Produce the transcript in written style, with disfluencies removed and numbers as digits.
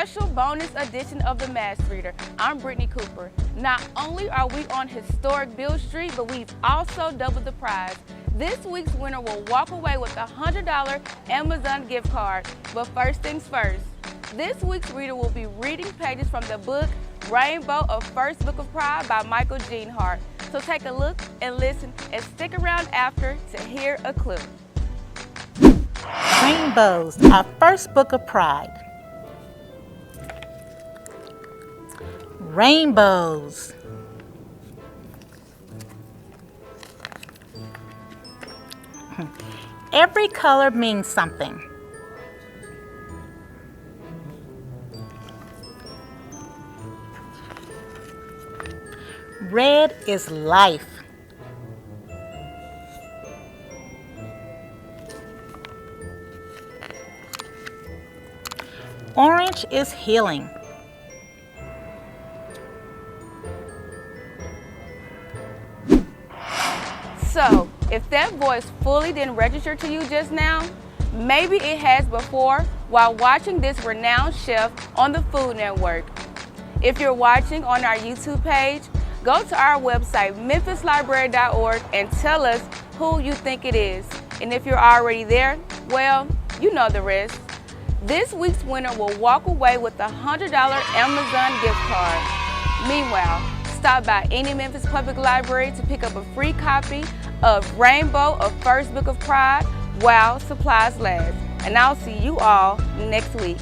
special bonus edition of the Mass Reader. I'm Brittany Cooper. Not only are we on historic Beale Street, but we've also doubled the prize. This week's winner will walk away with a $100 Amazon gift card. But first things first, this week's reader will be reading pages from the book Rainbow, a First Book of Pride by Michael Jean Hart. So take a look and listen and stick around after to hear a clue. Rainbows, our first book of pride. Rainbows. Every color means something. Red is life. Orange is healing. So, if that voice fully didn't register to you just now, maybe it has before while watching this renowned chef on the Food Network. If you're watching on our YouTube page, go to our website, memphislibrary.org, and tell us who you think it is. And if you're already there, well, you know the rest. This week's winner will walk away with a $100 Amazon gift card. Meanwhile, stop by any Memphis Public Library to pick up a free copy of Rainbow, a First Book of Pride while supplies last. And I'll see you all next week.